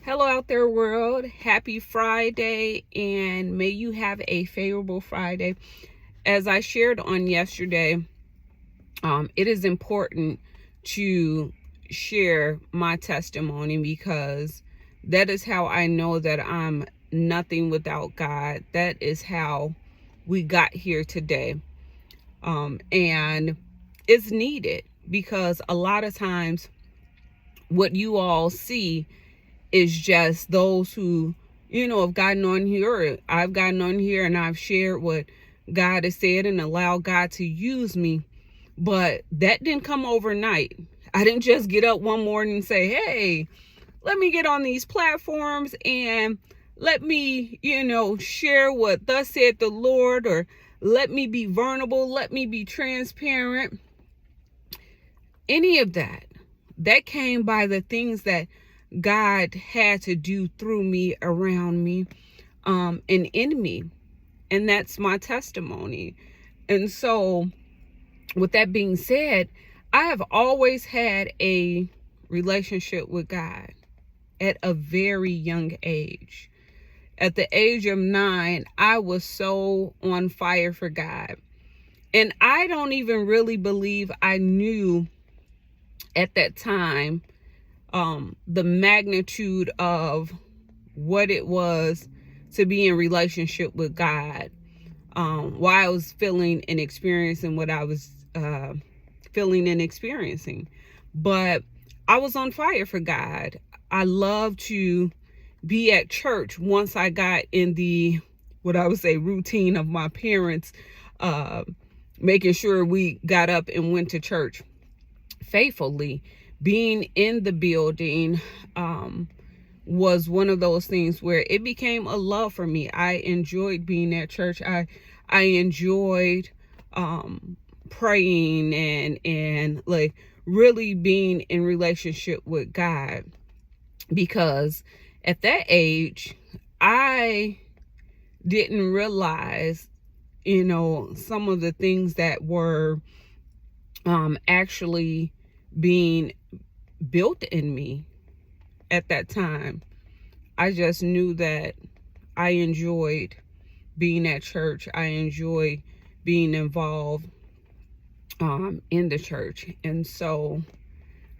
Hello out there, world. Happy Friday, and may you have a favorable Friday. As I shared on yesterday, it is important to share my testimony because that is how I know that I'm nothing without God. That is how we got here today. And it's needed because a lot of times what you all see is just those who, have gotten on here, or I've gotten on here and I've shared what God has said and allowed God to use me. But that didn't come overnight. I didn't just get up one morning and say, hey, let me get on these platforms and let me, share what thus said the Lord, or let me be vulnerable, let me be transparent. Any of that came by the things that God had to do through me, around me, and in me. And that's my testimony. And so with that being said, I have always had a relationship with God at a very young age. At the age of 9, I was so on fire for God. And I don't even really believe I knew at that time the magnitude of what it was to be in relationship with God, while I was feeling and experiencing what I was feeling and experiencing. But I was on fire for God. I love to be at church once I got in the, what I would say, routine of my parents, making sure we got up and went to church faithfully. Being in the building was one of those things where it became a love for me. I enjoyed being at church. I enjoyed praying and like really being in relationship with God, because at that age I didn't realize some of the things that were actually being built in me at that time. I just knew that I enjoyed being at church. I enjoyed being involved in the church. And so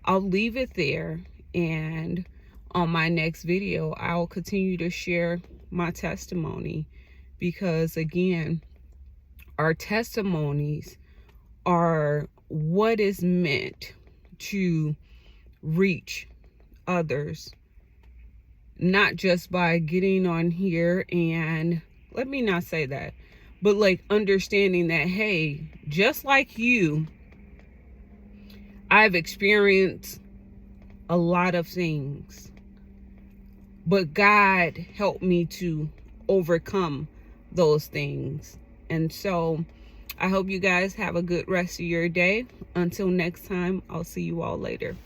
I'll leave it there. And on my next video, I'll continue to share my testimony, because again, our testimonies are what is meant to reach others, not just by getting on here and, let me not say that, but like understanding that, hey, just like you, I've experienced a lot of things, but God helped me to overcome those things. And so I hope you guys have a good rest of your day. Until next time, I'll see you all later.